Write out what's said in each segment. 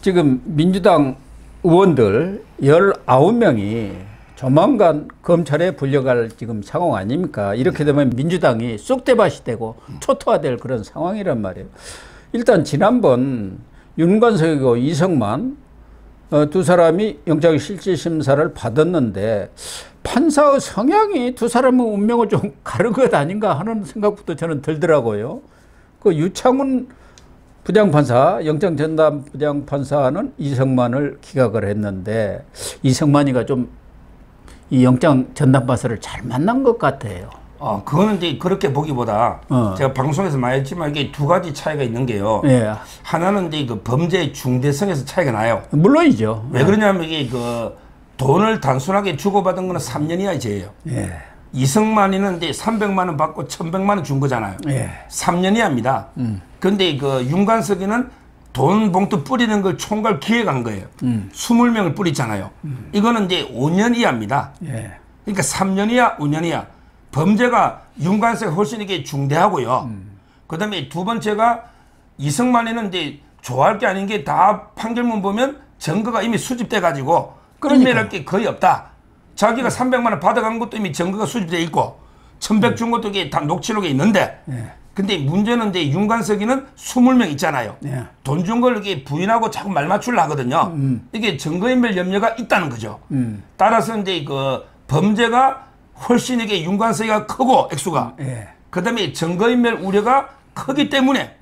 지금 민주당 의원들 19명이 조만간 검찰에 불려갈 지금 상황 아닙니까? 이렇게 되면 민주당이 쑥대밭이 되고 초토화될 그런 상황이란 말이에요. 일단 지난번 윤관석이고 이성만 두 사람이 영장실질심사를 받았는데 판사의 성향이 두 사람의 운명을 좀 가른 것 아닌가 하는 생각부터 저는 들더라고요. 그 유창훈 부장판사, 영장전담 부장판사는 이성만을 기각을 했는데 이성만이가 좀 이 영장전담판사를 잘 만난 것 같아요. 그거는 이제 그렇게 보기보다 제가 방송에서 많이 했지만 이게 두 가지 차이가 있는 게요. 예. 하나는 이제 그 범죄의 중대성에서 차이가 나요. 물론이죠. 왜 그러냐면 이게 그 돈을 단순하게 주고받은 거는 3년 이하의 죄예요. 예. 이성만이는 이제 300만 원 받고 1,100만 원 준 거잖아요. 예. 3년 이하입니다. 근데 그 윤관석이는 돈 봉투 뿌리는 걸 총괄 기획한 거예요. 20명을 뿌리잖아요. 이거는 이제 5년 이하입니다. 예. 그러니까 3년 이하, 5년 이하. 범죄가 윤관석이 훨씬 이게 중대하고요. 그 다음에 두 번째가 이성만이는 이제 좋아할 게 아닌 게 다 판결문 보면 증거가 이미 수집돼 가지고 인멸할 게 거의 없다. 자기가 300만 원 받아간 것도 이미 증거가 수집돼 있고 1,100 준 것도 이게 다 녹취록에 있는데 근데 문제는 이제 윤관석이는 20명 있잖아요. 돈 준 걸 이렇게 부인하고 자꾸 말 맞추려 하거든요. 이게 증거인멸 염려가 있다는 거죠. 따라서 이제 그 범죄가 훨씬 이게 윤관석이가 크고 액수가 그다음에 증거인멸 우려가 크기 때문에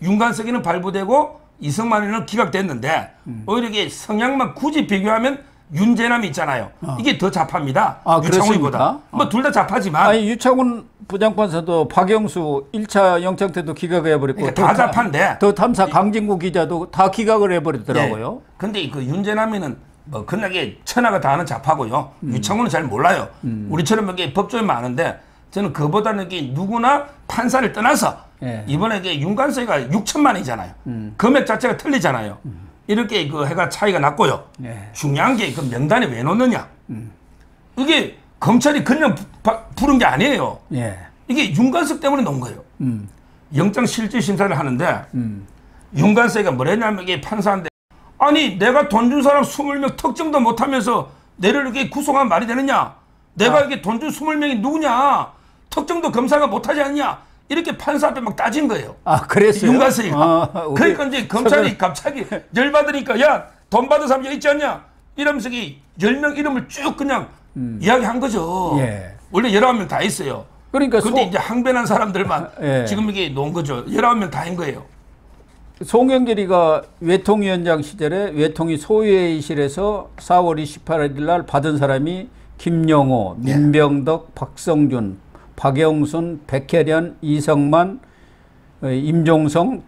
윤관석이는 발부되고 이성만이는 기각됐는데 오히려 이게 성향만 굳이 비교하면 윤재남이 있잖아요. 이게 더 잡합니다. 유창훈보다. 뭐 둘 다 잡하지만. 아니 유창훈 부장판사도 박영수 1차 영장 때도 기각을 해버렸고 그러니까 다 잡한데. 더 탐사 강진구 기자도 다 기각을 해버리더라고요. 근데 그 윤재남이는 뭐 끝나게 천하가 다 아는 잡하고요. 유창훈은 잘 몰라요. 우리처럼 이게 법조인 많은데 저는 그보다는 이게 누구나 판사를 떠나서 이번에 이게 윤관석이가 6천만 원이잖아요. 금액 자체가 틀리잖아요. 이렇게 그 해가 차이가 났고요. 중요한 게 그 명단에 왜 넣느냐. 이게 검찰이 그냥 부른 게 아니에요. 이게 윤관석 때문에 넣은 거예요. 영장 실질 심사를 하는데 윤관석이가 뭐랬냐면 이게 판사인데 아니 내가 돈 준 사람 20명 특정도 못하면서 내를 이렇게 구속하면 말이 되느냐. 내가 이게 돈 준 20명이 누구냐. 특정도 검사가 못하지 않냐. 이렇게 판사 앞에 막 따진 거예요. 그랬어요? 윤관석이가. 그러니까 이제 검찰이 갑자기 열받으니까 야, 돈 받은 사람 여기 있지 않냐? 이러면서 10명 이름을 쭉 그냥 이야기한 거죠. 원래 19명 다 있어요. 그러니까 근데 이제 항변한 사람들만 지금 이게 놓은 거죠. 19명 다인 거예요. 송영길이가 외통위원장 시절에 외통위 소회의실에서 4월 28일 날 받은 사람이 김영호, 민병덕, 박성준, 박영순, 백혜련, 이성만, 임종성,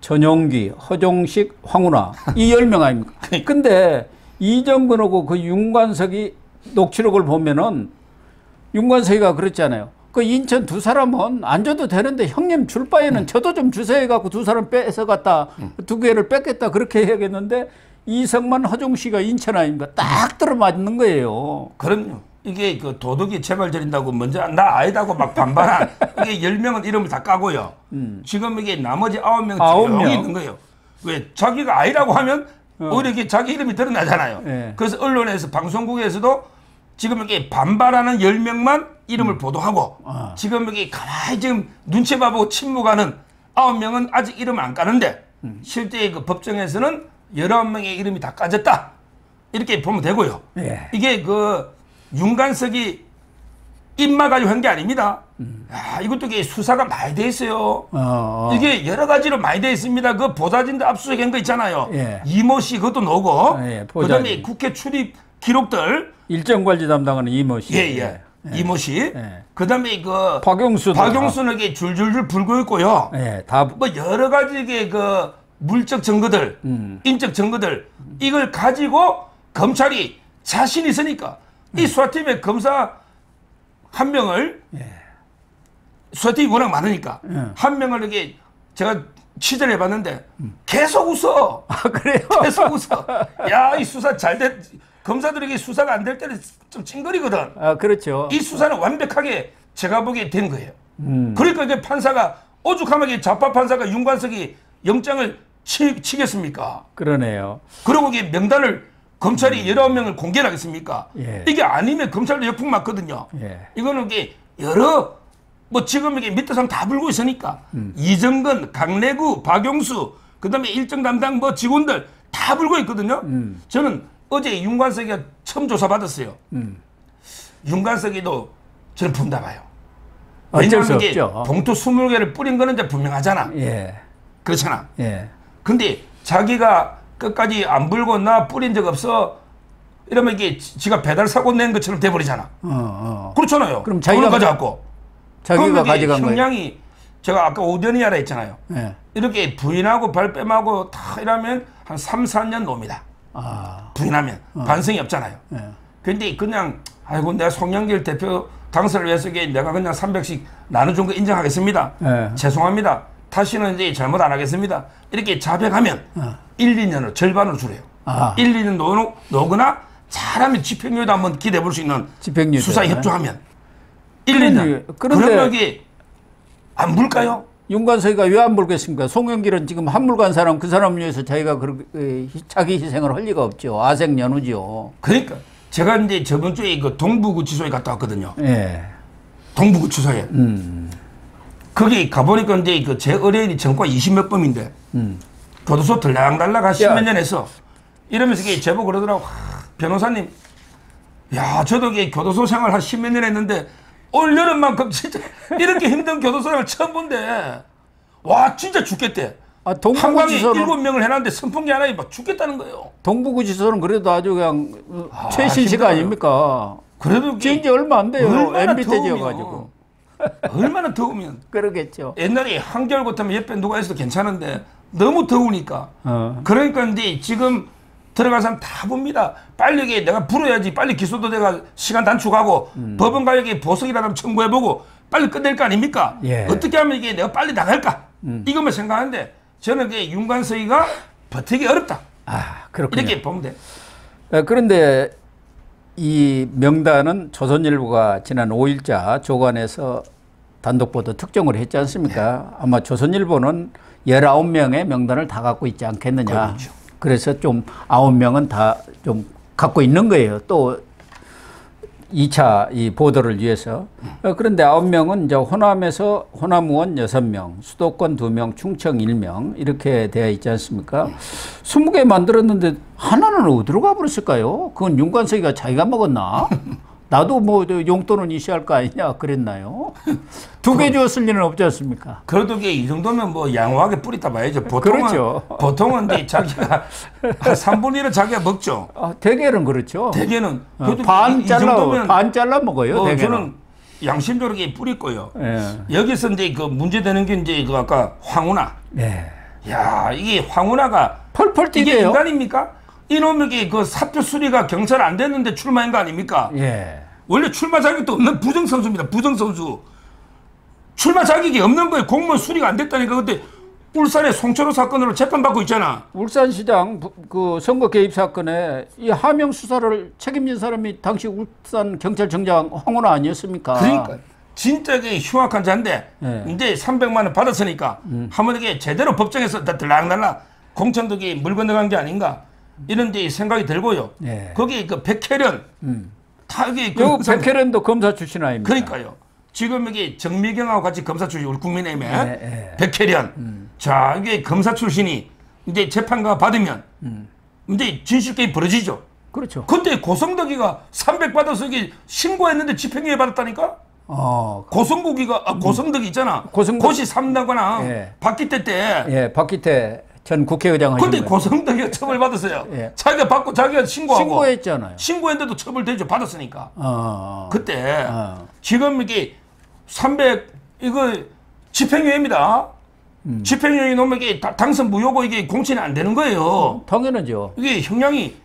전용기, 허종식, 황운하 이 10명 아닙니까? 근데 이정근하고 그 윤관석이 녹취록을 보면은 윤관석이가 그랬잖아요. 그 인천 두 사람은 안 줘도 되는데 형님 줄 바에는 저도 좀 주세요 해갖고 두 사람 뺏어갔다 두 개를 뺏겠다 그렇게 해야겠는데 이성만, 허종식이가 인천 아닙니까? 딱 들어맞는 거예요. 그럼요. 이게 그 도덕이 재발저린다고 먼저 나 아니다고 막 반발한 이게 10명은 이름을 다 까고요. 지금 이게 나머지 9명 조용히 있는 거예요. 왜 자기가 아니라고 하면 오히려 이게 자기 이름이 드러나잖아요. 그래서 언론에서 방송국에서도 지금 이렇게 반발하는 10명만 이름을 보도하고 지금 여기 가만히 지금 눈치 봐보고 침묵하는 9명은 아직 이름 안 까는데 실제 그 법정에서는 19명의 이름이 다 까졌다. 이렇게 보면 되고요. 이게 그 윤관석이 입마 가지고 한 게 아닙니다. 이것도 이게 수사가 많이 돼 있어요. 이게 여러 가지로 많이 돼 있습니다. 그 보좌진도 압수수색한 거 있잖아요. 이모 씨 그것도 넣고 그다음에 국회 출입 기록들 일정관리 담당하는 이모 씨. 이모 씨. 그다음에 그 박용순에게 줄줄줄 불고 있고요. 다 뭐 여러 가지 그 물적 증거들, 인적 증거들 이걸 가지고 검찰이 자신 있으니까 이 수사팀의 검사 한 명을 수사팀이 워낙 많으니까 한 명을 이렇게 제가 취재를 해봤는데 계속 웃어. 그래요? 계속 웃어. 야, 이 수사 잘 됐. 검사들에게 수사가 안 될 때는 좀 찡거리거든. 그렇죠. 이 수사는 완벽하게 제가 보기에 된 거예요. 그러니까 이제 판사가 오죽하면 좌파 판사가 윤관석이 영장을 치겠습니까? 그러네요. 그리고 이게 명단을 검찰이 19명을 공개를 하겠습니까? 예. 이게 아니면 검찰도 역풍 맞거든요. 예. 이거는 이게 여러 뭐 지금 이게 밑에 사람 다 불고 있으니까 이정근, 강래구, 박용수 그다음에 일정 담당 뭐 직원들 다 불고 있거든요. 저는 어제 윤관석이가 처음 조사받았어요. 윤관석이도 저는 분다 봐요. 어쩔 수 왜냐하면 이게 없죠. 봉투 20개를 뿌린 거는 이제 분명하잖아. 예. 그렇잖아. 예. 근데 자기가 끝까지 안 불고 나 뿌린 적 없어 이러면 이게 지가 배달 사고 낸 것처럼 돼버리잖아. 그렇잖아요. 그럼 자기가 가져갖고 자기가 가져간 거예요. 형량이 제가 아까 5년이라 했잖아요. 예. 이렇게 부인하고 발뺌하고 다 이러면 한 3, 4년 놈이다. 아. 부인하면 반성이 없잖아요. 예. 근데 그냥 아이고 내가 송영길 대표 당선을 위해서 내가 그냥 300씩 나눠준 거 인정하겠습니다. 예. 죄송합니다. 다시는 이제 잘못 안 하겠습니다. 이렇게 자백하면 1, 2년을 절반으로 줄여요. 아. 1, 2년 노거나 잘하면 집행유예도 한번 기대해 볼 수 있는 집행유예. 수사에 협조하면 1, 그러니, 2년. 그런데 그러면 이게 안 물까요? 윤관석이가 왜 안 불겠습니까? 송영길은 지금 한물 간 사람 그 사람 위해서 자기가 그렇게 자기 희생을 할 리가 없죠. 아생연우죠. 그러니까 제가 이제 저번 주에 그 동부구치소에 갔다 왔거든요. 예. 동부구치소에. 거기 가보니까 이제 그 제 의뢰인이 전과 20몇 범인데 교도소 들락달락 한 10몇 년 했어. 이러면서 이게 제보 그러더라고. 변호사님, 야, 저도 이게 교도소 생활 한 10몇 년 했는데 올 여름만큼 진짜 이렇게 힘든 교도소 생활 처음 본데 와, 진짜 죽겠대. 아, 한강에 동부구치소는 7명을 해놨는데 선풍기 하나에 막 죽겠다는 거예요. 동부구치소는 그래도 아주 그냥 최신식 힘들어요. 아닙니까? 그래도 지은 지 얼마 안 돼요. 얼마나 MB 때 더우면. 지어가지고. 얼마나 더우면. 그러겠죠. 옛날에 한겨울 같으면 옆에 누가 있어도 괜찮은데 너무 더우니까. 그러니까 이제 지금 들어간 사람 다 봅니다. 빨리 이게 내가 불어야지 빨리 기소도 내가 시간 단축하고 법원 가역에 보석이라도 청구해보고 빨리 끝낼 거 아닙니까? 예. 어떻게 하면 이게 내가 빨리 나갈까? 이것만 생각하는데 저는 이게 윤관석이가 버티기 어렵다. 아, 그렇군요. 이렇게 보면 돼. 그런데 이 명단은 조선일보가 지난 5일자 조간에서 단독 보도 특정을 했지 않습니까? 아마 조선일보는 19명의 명단을 다 갖고 있지 않겠느냐. 그렇죠. 그래서 좀 9명은 다 좀 갖고 있는 거예요. 또 2차 이 보도를 위해서. 그런데 9명은 이제 호남에서 호남 의원 6명, 수도권 2명, 충청 1명 이렇게 되어 있지 않습니까? 20개 만들었는데 하나는 어디로 가버렸을까요? 그건 윤관석이가 자기가 먹었나? 나도 뭐 용돈은 이시할 거 아니냐 그랬나요? 2개 주었을 리는 없지 않습니까? 그래도 이게 이 정도면 뭐 양호하게 뿌리다 봐야죠. 보통은, 그렇죠. 보통은 이제 자기가 한 3분의 1은 자기가 먹죠. 아, 대개는 그렇죠. 대개는. 그래도 반 이 잘라, 정도면 반 잘라 먹어요. 대개는. 저는 양심적으로 이렇게 뿌릴 거예요. 예. 여기서 이제 그 문제되는 게 이제 그 아까 황운하. 예. 야, 이게 황운하가 펄펄 이게 뛰게요. 인간입니까? 이놈에게 그 사표 수리가 경찰 안 됐는데 출마한 거 아닙니까? 예. 원래 출마 자격도 없는 부정선수입니다. 부정선수. 출마 자격이 없는 거예요. 공무원 수리가 안 됐다니까. 그때 울산의 송철호 사건으로 재판받고 있잖아. 울산시장 그 선거 개입 사건에 이 하명 수사를 책임진 사람이 당시 울산 경찰청장 황운하 아니었습니까? 그러니까 진짜 이게 흉악한 자인데 네. 이제 300만 원 받았으니까 한번 이게 제대로 법정에서 다 들락날락 공천득이 물 건너간 게 아닌가 이런 데 생각이 들고요. 네. 거기 그 백혜련 다 이게 요 백혜련도 검사 출신 아닙니까? 그러니까요. 지금 이게 정미경하고 같이 검사 출신 우리 국민의힘에 네. 백혜련 자 이게 검사 출신이 이제 재판가 받으면 이제 진실게임 벌어지죠. 그렇죠. 그때 고성덕이가 300 받아서 이게 신고했는데 집행유예 받았다니까? 고성국이가 고성덕이 있잖아. 고시 3단거나 예. 박기태 때. 예, 박기태 전 국회의장 하신 근데 거예요. 고성덕이가 처벌받았어요. 예. 자기가 받고 자기가 신고하고. 신고했잖아요. 신고했는데도 처벌되죠. 받았으니까. 그때 어. 지금 이게 300 이거 집행유예입니다. 집행유예 놈에게 당선 무효고 이게 공천이 안 되는 거예요. 당연하죠. 이게 형량이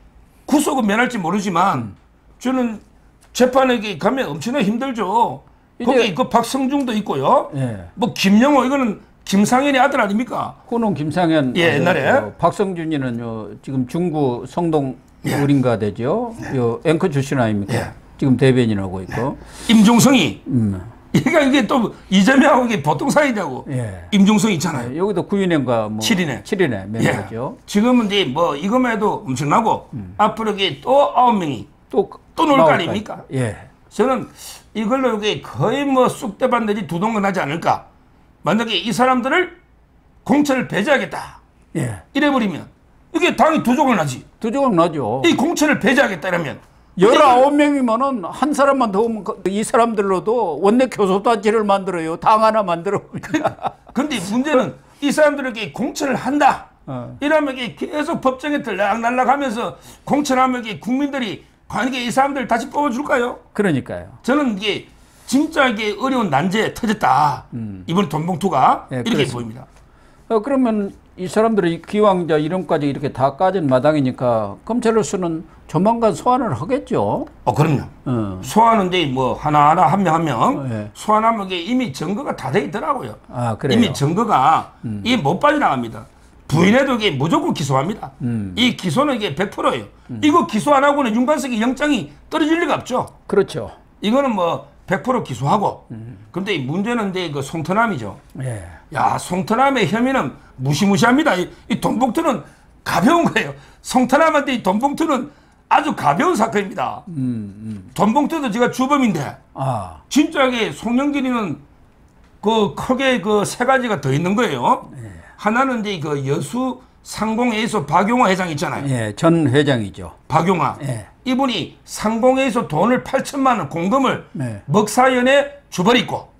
구속은 면할지 모르지만 저는 재판에 가면 엄청나게 힘들죠. 거기 그 박성중도 있고요. 예. 뭐 김영호 이거는 김상현의 아들 아닙니까? 후농 김상현. 예, 옛날에. 박성준이는 지금 중구 성동 우린가 되죠. 요 앵커 출신 아닙니까? 예. 지금 대변인하고 있고. 임종성이 이게 또 이재명하고 이게 보통 사이냐고. 예. 임종성 있잖아요. 여기도 9인회인가 뭐 7인회. 7인회 멤버죠. 지금은 이제 뭐 이것만 해도 엄청나고 앞으로 이게 또 9명이 또 놀 거 아닙니까? 예. 저는 이걸로 이게 거의 뭐 쑥대밭 내지 두동강 나지 않을까. 만약에 이 사람들을 공천을 배제하겠다. 예. 이래버리면 이게 당이 두 조각 나지. 두 조각 나죠. 이 공천을 배제하겠다 이러면 19명이면은 한 사람만 더 오면 이 사람들로도 원내 교섭단체를 만들어요. 당 하나 만들어. 근데 문제는 이 사람들에게 공천을 한다. 이러면 이게 계속 법정에 들락날락하면서 공천하면 이게 국민들이 과연 이 사람들 다시 뽑아줄까요? 그러니까요. 저는 이게 진짜 이게 어려운 난제에 터졌다. 이번 돈봉투가 네, 이렇게 그렇습니다. 보입니다. 그러면 이 사람들이 기왕자 이름까지 이렇게 다 까진 마당이니까 검찰로서는 조만간 소환을 하겠죠. 그럼요. 소환하는데 뭐 하나하나 한 명 한 명 네. 소환하면 이게 이미 증거가 다 돼 있더라고요. 아, 그래요? 이미 증거가 이게 못 빠져나갑니다. 부인해도 이게 무조건 기소합니다. 이 기소는 이게 100%예요. 이거 기소 안 하고는 윤관석이 영장이 떨어질 리가 없죠. 그렇죠. 이거는 뭐 100% 기소하고. 근데 이 문제는 이제 그 송터남이죠. 예. 야, 송터남의 혐의는 무시무시합니다. 이 돈봉투는 가벼운 거예요. 송터남한테 이 돈봉투는 아주 가벼운 사건입니다. 돈봉투도 제가 주범인데 아, 진짜게 송영길이는 그 크게 그 세 가지가 더 있는 거예요. 하나는 이제 그 여수 상공회의소 박용화 회장 있잖아요. 예, 전 회장이죠. 박용화. 예. 이분이 상공회의소 돈을 8천만 원 공금을 네. 먹사연에 줘버리고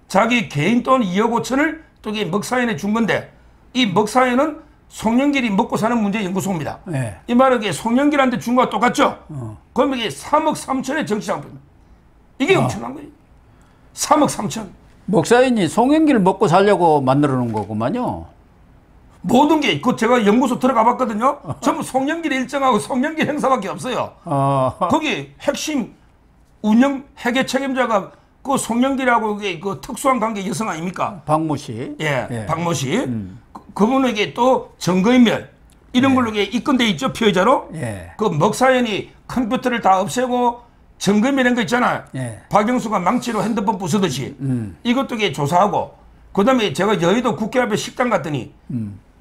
자기 개인 돈 2억 5천을 또 이게 먹사연에 준 건데 이 먹사연은 송영길이 먹고 사는 문제 연구소입니다. 예. 이 말은 이게 송영길한테 준 거와 똑같죠? 그러면 이게 3억 3천의 정치장입니다. 이게 엄청난 거예요. 3억 3천. 목사인이 송영길 먹고 살려고 만들어 놓은 거구만요. 모든 게, 그 제가 연구소 들어가 봤거든요. 전부 송영길 일정하고 송영길 행사밖에 없어요. 거기 핵심 운영 회계 책임자가 그 송영길하고 그 특수한 관계 여성 아닙니까? 박모 씨. 예, 박모 씨. 그분에게 또 증거인멸 이런 걸로 이게 입건돼 있죠, 피의자로. 예. 그 먹사연이 컴퓨터를 다 없애고 증거인멸 이런 거 있잖아요. 예. 박영수가 망치로 핸드폰 부수듯이 이것도 이게 조사하고 그다음에 제가 여의도 국회 앞에 식당 갔더니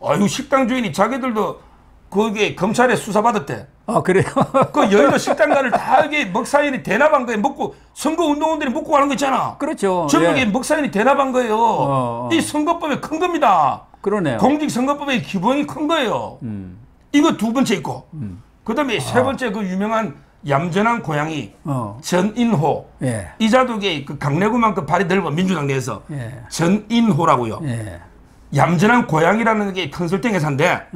아유 식당 주인이 자기들도 그게 검찰에 수사받았대. 아, 그래요? 그 여의도 식당가를 다 이게 먹사연이 대납한 거에 먹고 선거운동원들이 먹고 가는 거 있잖아. 그렇죠. 전부 예. 이게 먹사연이 대납한 거예요. 이 선거법에 큰 겁니다. 그러네요. 공직선거법의 기본이 큰 거예요. 이거 두 번째 있고 그다음에 세 번째 그 유명한 얌전한 고양이 전인호. 예. 이자독의 그 강내구만큼 발이 넓어 민주당 내에서 예. 전인호라고요. 예. 얌전한 고양이라는 게 컨설팅 회사인데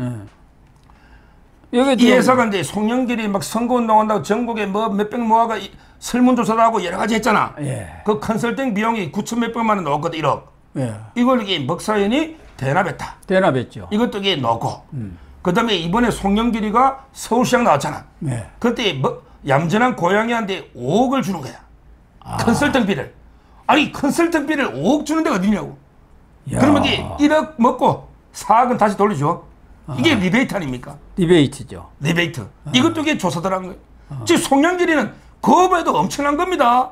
여기 이 회사가 이제 송영길이 막 선거운동한다고 전국에 뭐 몇백 모아가 설문조사도 하고 여러 가지 했잖아. 예. 그 컨설팅 비용이 9천 몇백만 원 넣었거든 1억. 예. 이걸 이게 먹사연이 대납했다. 대납했죠. 이것도 이게 넣고. 그다음에 이번에 송영길이가 서울시장 나왔잖아. 예. 그때 뭐 얌전한 고양이한테 5억을 주는 거야. 컨설팅비를. 아니 컨설팅비를 5억 주는 데가 어디냐고. 야. 그러면 이게 1억 먹고 4억은 다시 돌려줘. 이게 리베이트 아닙니까? 디베이트죠. 리베이트. 이것도 이게 조사들한 거예요. 지금 송영길이는 그거보다도 엄청난 겁니다.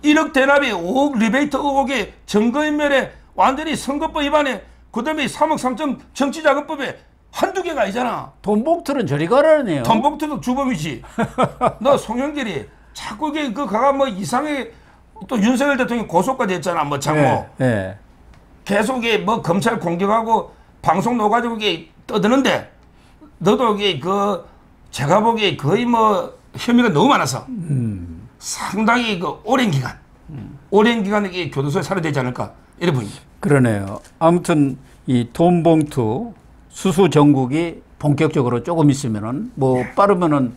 1억 대납에 5억 리베이트 의혹에 증거인멸에 완전히 선거법 위반에 그다음에 3억 3천 정치자금법에 한두 개가 아니잖아. 돈봉투는 저리 가라네요. 돈봉투도 주범이지. 너 송영길이 자꾸 이게 그 가가 뭐 이상하게 또 윤석열 대통령이 고소까지 했잖아. 뭐 장모. 예. 예. 계속 이게 뭐 검찰 공격하고 방송 넣어가지고 이게 떠드는데 너도 이게 그 제가 보기에 거의 뭐 혐의가 너무 많아서 상당히 그 오랜 기간 이게 교도소에 살아야 되지 않을까 이래 보입니다. 그러네요. 아무튼 이 돈봉투 수수 정국이 본격적으로 조금 있으면은 뭐 빠르면은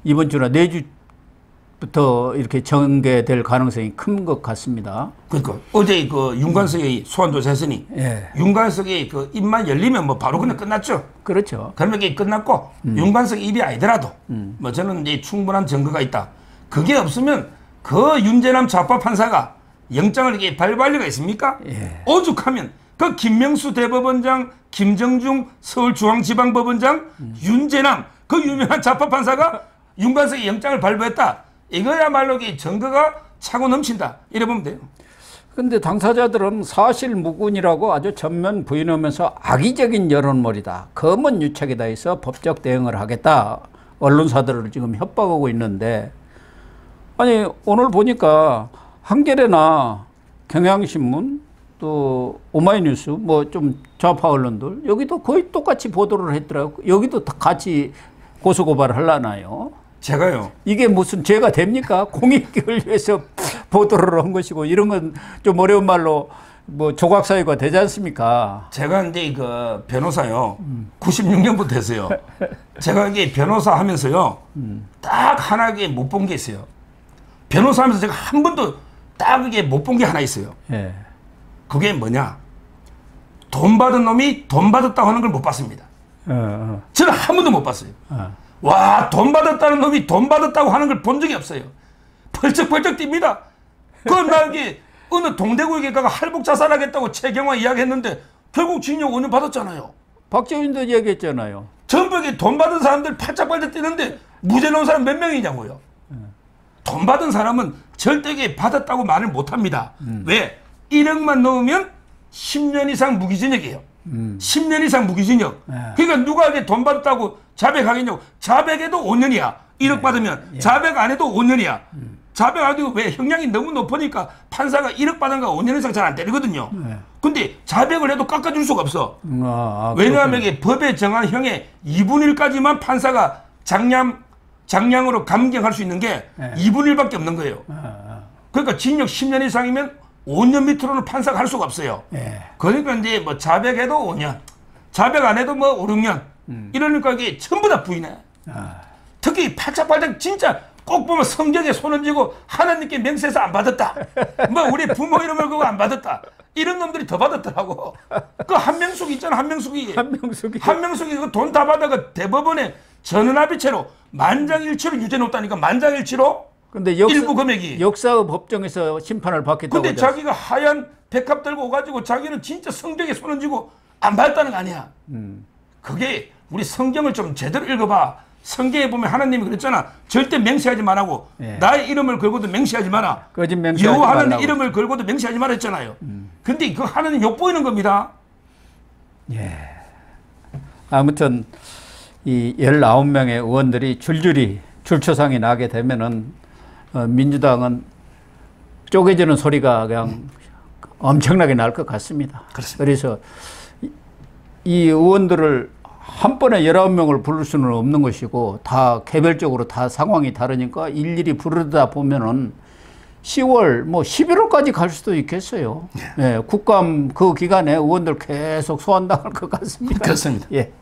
이번 주나 내주부터 이렇게 전개될 가능성이 큰 것 같습니다. 그러니까 어제 그 윤관석이 소환조사 했으니 예. 윤관석이 그 입만 열리면 뭐 바로 그냥 끝났죠. 그렇죠. 그러면 이게 끝났고 윤관석 입이 아니더라도 뭐 저는 이제 충분한 증거가 있다. 그게 없으면 그 윤재남 좌파 판사가 영장을 이게 발부할 리가 있습니까? 예. 오죽하면 그 김명수 대법원장, 김정중 서울중앙지방법원장, 윤재남 그 유명한 좌파 판사가 윤관석이 영장을 발부했다. 이거야말로 이 증거가 차고 넘친다. 이래 보면 돼요. 근데 당사자들은 사실 무근이라고 아주 전면 부인하면서 악의적인 여론몰이다, 검은 유착이다 해서 법적 대응을 하겠다, 언론사들을 지금 협박하고 있는데, 아니 오늘 보니까 한겨레나 경향신문 또 오마이뉴스 뭐 좀 좌파 언론들 여기도 거의 똑같이 보도를 했더라고요. 여기도 다 같이 고소고발을 하려나요? 제가요. 이게 무슨 죄가 됩니까? 공익을 위해서 보도를 한 것이고, 이런 건 좀 어려운 말로 뭐 조각사유가 되지 않습니까? 제가 이제 그 변호사요. 96년부터 했어요. 제가 이게 변호사 하면서요. 딱 하나에 못 본 게 있어요. 변호사 하면서 제가 한 번도 딱 이게 못 본 게 하나 있어요. 예. 그게 뭐냐? 돈 받은 놈이 돈 받았다고 하는 걸 못 봤습니다. 저는 한 번도 못 봤어요. 와, 돈 받았다는 놈이 돈 받았다고 하는 걸 본 적이 없어요. 펄쩍펄쩍 뜁니다. 그건 나에게 어느 동대구에 가가 할복 자살하겠다고 최경화 이야기했는데 결국 징역 5년 받았잖아요. 박지원도 얘기했잖아요. 전북에 돈 받은 사람들 팔짝팔짝 뛰는데 무죄 나온 사람 몇 명이냐고요. 돈 받은 사람은 절대 받았다고 말을 못합니다. 왜? 1억만 넣으면 10년 이상 무기징역이에요. 10년 이상 무기징역. 그러니까 누가 이게 돈 받았다고 자백하겠냐고. 자백해도 5년이야. 1억 받으면. 자백 안 해도 5년이야. 자백 안 해도 왜? 형량이 너무 높으니까 판사가 1억 받은 거 5년 이상 잘 안 때리거든요. 근데 자백을 해도 깎아줄 수가 없어. 왜냐하면 이게 법에 정한 형의 2분의 1까지만 판사가 장량으로 감경할 수 있는 게 2분의 1밖에 없는 거예요. 그러니까 징역 10년 이상이면 5년 밑으로는 판사가 할 수가 없어요. 그러니까 이제 뭐 자백해도 5년, 자백 안 해도 뭐 5, 6년. 이러니까 이게 전부 다 부인해. 특히 팔짝팔짝 진짜 꼭 보면 성경에 손을 쥐고 하나님께 맹세해서 안 받았다. 뭐 우리 부모 이름을 그거 안 받았다. 이런 놈들이 더 받았더라고. 그 한명숙 있잖아, 한명숙이. 한명숙이 그 돈 다 받아가 대법원에 전원합의체로 만장일치로 유죄 높다니까. 만장일치로. 근데 일부 금액이. 역사의 법정에서 심판을 받겠다고. 근데 자기가 하얀 백합 들고 오가지고 자기는 진짜 성경에 손을 쥐고 안 받았다는 거 아니야. 그게 우리 성경을 좀 제대로 읽어봐. 성경에 보면 하나님이 그랬잖아. 절대 맹세하지 말라고. 나의 이름을 걸고도 맹세하지 마라. 여호와 하나님 이름을 걸고도 맹세하지 마라 했잖아요. 근데 그 하나님 욕보이는 겁니다. 예. 아무튼 이 19명의 의원들이 줄줄이 출처상이 나게 되면은 민주당은 쪼개지는 소리가 그냥 엄청나게 날 것 같습니다. 그렇습니다. 그래서 이 의원들을 한 번에 19명을 부를 수는 없는 것이고, 다 개별적으로 다 상황이 다르니까 일일이 부르다 보면은 10월, 뭐 11월까지 갈 수도 있겠어요. 예, 국감 그 기간에 의원들 계속 소환당할 것 같습니다. 그렇습니다. 예.